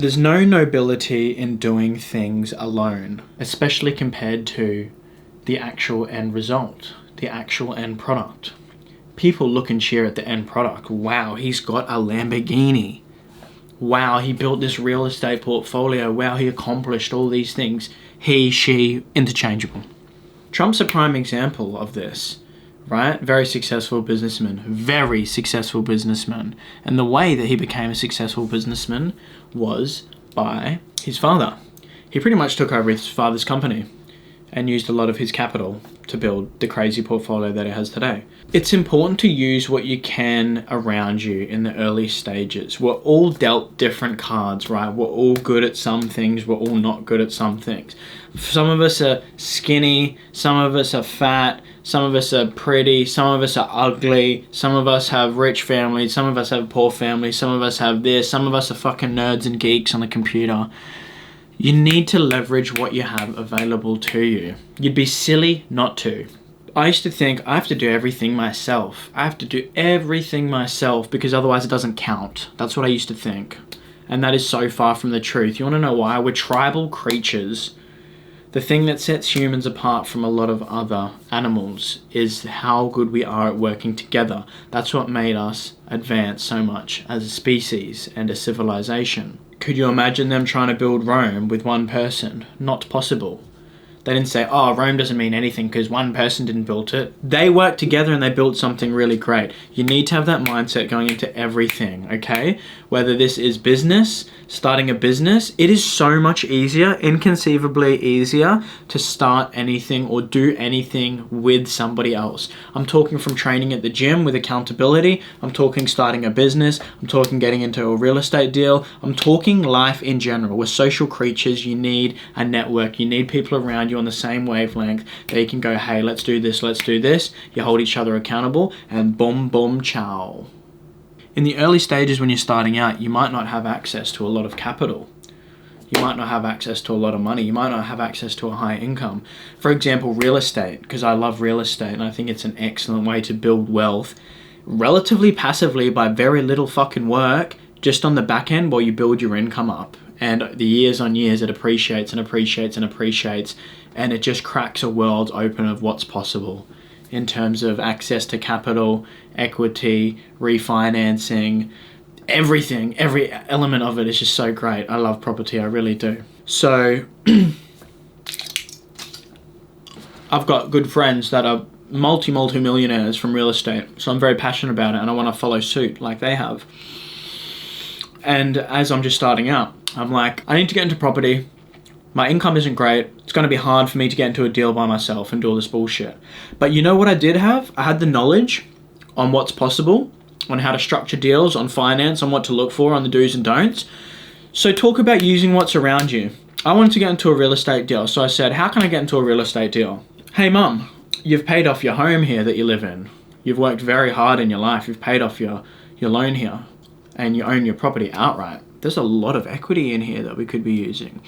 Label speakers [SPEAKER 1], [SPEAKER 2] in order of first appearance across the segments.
[SPEAKER 1] There's no nobility in doing things alone, especially compared to the actual end result, the actual end product. People look and cheer at the end product. Wow, he's got a Lamborghini. Wow, he built this real estate portfolio. Wow, he accomplished all these things. He, she, interchangeable. Trump's a prime example of this, right? Very successful businessman. And the way that he became a successful businessman was by his father. He pretty much took over his father's company and used a lot of his capital to build the crazy portfolio that it has today. It's important to use what you can around you in the early stages. We're all dealt different cards, right? We're all good at some things, we're all not good at some things. Some of us are skinny, some of us are fat, some of us are pretty, some of us are ugly, some of us have rich families, some of us have poor families, some of us have this, some of us are fucking nerds and geeks on the computer. You need to leverage what you have available to you. You'd be silly not to. I used to think I have to do everything myself. I have to do everything myself because otherwise it doesn't count. That's what I used to think. And that is so far from the truth. You want to know why? We're tribal creatures. The thing that sets humans apart from a lot of other animals is how good we are at working together. That's what made us advance so much as a species and a civilization. Could you imagine them trying to build Rome with one person? Not possible. They didn't say, oh, Rome doesn't mean anything because one person didn't build it. They worked together and they built something really great. You need to have that mindset going into everything, okay? Whether this is business, starting a business, it is so much easier, inconceivably easier to start anything or do anything with somebody else. I'm talking from training at the gym with accountability. I'm talking starting a business. I'm talking getting into a real estate deal. I'm talking life in general. We're social creatures. You need a network. You need people around you on the same wavelength that you can go, hey, let's do this, let's do this. You hold each other accountable and boom, boom, ciao. In the early stages when you're starting out, you might not have access to a lot of capital. You might not have access to a lot of money. You might not have access to a high income. For example, real estate, because I love real estate and I think it's an excellent way to build wealth relatively passively by very little fucking work, just on the back end while you build your income up. And the years on years, it appreciates and appreciates and appreciates. And it just cracks a world open of what's possible in terms of access to capital, equity, refinancing, everything. Every element of it is just so great. I love property, I really do. So I've got good friends that are multi-millionaires from real estate. So I'm very passionate about it and I want to follow suit like they have. And as I'm just starting out, I'm like, I need to get into property. My income isn't great. It's going to be hard for me to get into a deal by myself and do all this bullshit. But you know what I did have? I had the knowledge on what's possible, on how to structure deals, on finance, on what to look for, on the do's and don'ts. So talk about using what's around you. I wanted to get into a real estate deal. So I said, how can I get into a real estate deal? Hey, mum, you've paid off your home here that you live in. You've worked very hard in your life. You've paid off your loan here and you own your property outright. There's a lot of equity in here that we could be using.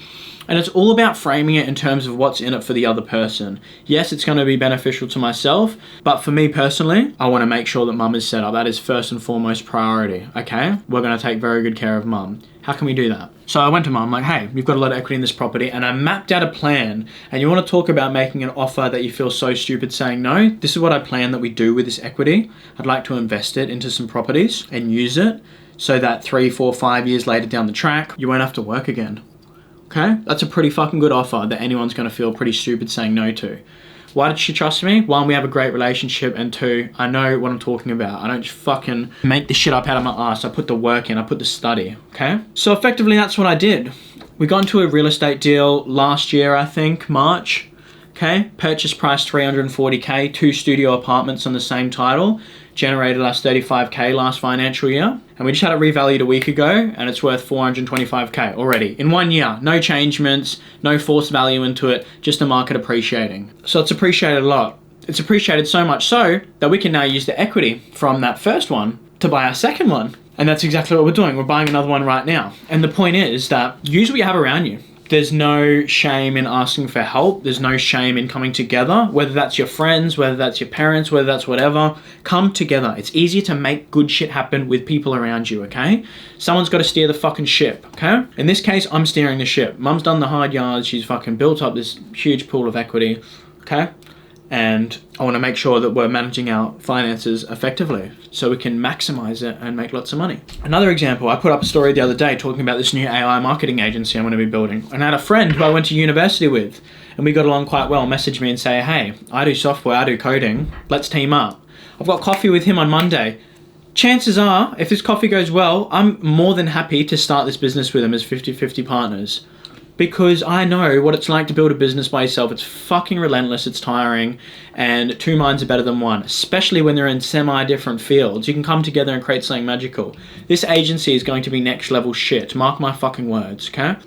[SPEAKER 1] And it's all about framing it in terms of what's in it for the other person. Yes, it's going to be beneficial to myself, but for me personally, I want to make sure that mum is set up. That is first and foremost priority, okay? We're going to take very good care of mum. How can we do that? So I went to mum, like, hey, you've got a lot of equity in this property, and I mapped out a plan. And you want to talk about making an offer that you feel so stupid saying no? This is what I plan that we do with this equity. I'd like to invest it into some properties and use it so that 3, 4, 5 years later down the track, you won't have to work again. Okay? That's a pretty fucking good offer that anyone's going to feel pretty stupid saying no to. Why did she trust me? One, we have a great relationship, and two, I know what I'm talking about. I don't just fucking make this shit up out of my ass. I put the work in, I put the study, okay? So effectively, that's what I did. We got into a real estate deal last year, I think, March, okay? Purchase price $340K, 2 studio apartments on the same title. Generated us $35K last financial year. And we just had it revalued a week ago and it's worth $425K already in 1 year. No changements, no forced value into it, just the market appreciating. So it's appreciated a lot. It's appreciated so much so that we can now use the equity from that first one to buy our second one. And that's exactly what we're doing. We're buying another one right now. And the point is that use what you have around you. There's no shame in asking for help. There's no shame in coming together, whether that's your friends, whether that's your parents, whether that's whatever. Come together. It's easier to make good shit happen with people around you, okay? Someone's got to steer the fucking ship, okay? In this case, I'm steering the ship. Mum's done the hard yards. She's fucking built up this huge pool of equity, okay? And I want to make sure that we're managing our finances effectively so we can maximize it and make lots of money. Another example, I put up a story the other day talking about this new AI marketing agency I'm going to be building. And I had a friend who I went to university with, and we got along quite well, messaged me and say, hey, I do software, I do coding, let's team up. I've got coffee with him on Monday. Chances are, if this coffee goes well, I'm more than happy to start this business with him as 50-50 partners. Because I know what it's like to build a business by yourself. It's fucking relentless, it's tiring, and two minds are better than one, especially when they're in semi-different fields. You can come together and create something magical. This agency is going to be next level shit, mark my fucking words, okay?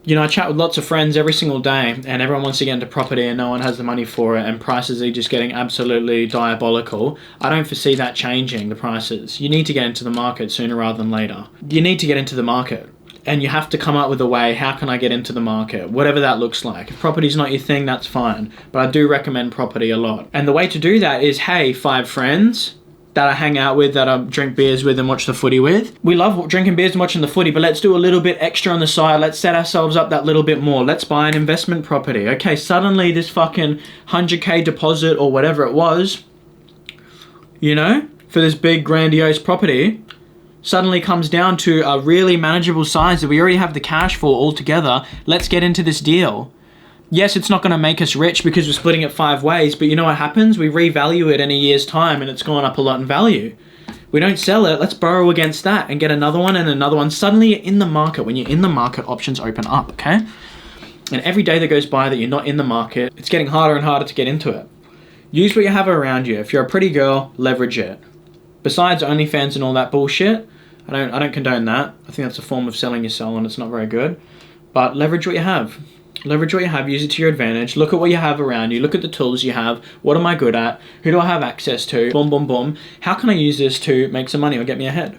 [SPEAKER 1] You know, I chat with lots of friends every single day, and everyone wants to get into property and no one has the money for it, and prices are just getting absolutely diabolical. I don't foresee that changing, the prices. You need to get into the market sooner rather than later. You need to get into the market. And you have to come up with a way, how can I get into the market? Whatever that looks like. If property's not your thing, that's fine. But I do recommend property a lot. And the way to do that is, hey, 5 friends that I hang out with, that I drink beers with and watch the footy with. We love drinking beers and watching the footy, but let's do a little bit extra on the side. Let's set ourselves up that little bit more. Let's buy an investment property. Okay, suddenly this fucking 100K deposit or whatever it was, you know, for this big grandiose property, suddenly comes down to a really manageable size that we already have the cash for altogether. Let's get into this deal. Yes, it's not going to make us rich because we're splitting it 5 ways, but you know what happens? We revalue it in a year's time and it's gone up a lot in value. We don't sell it, let's borrow against that and get another one and another one. Suddenly you're in the market. When you're in the market, options open up, okay? And every day that goes by that you're not in the market, it's getting harder and harder to get into it. Use what you have around you. If you're a pretty girl, leverage it. Besides OnlyFans and all that bullshit, I don't condone that. I think that's a form of selling your soul and it's not very good. But leverage what you have. Leverage what you have, use it to your advantage. Look at what you have around you. Look at the tools you have. What am I good at? Who do I have access to? Boom, boom, boom. How can I use this to make some money or get me ahead?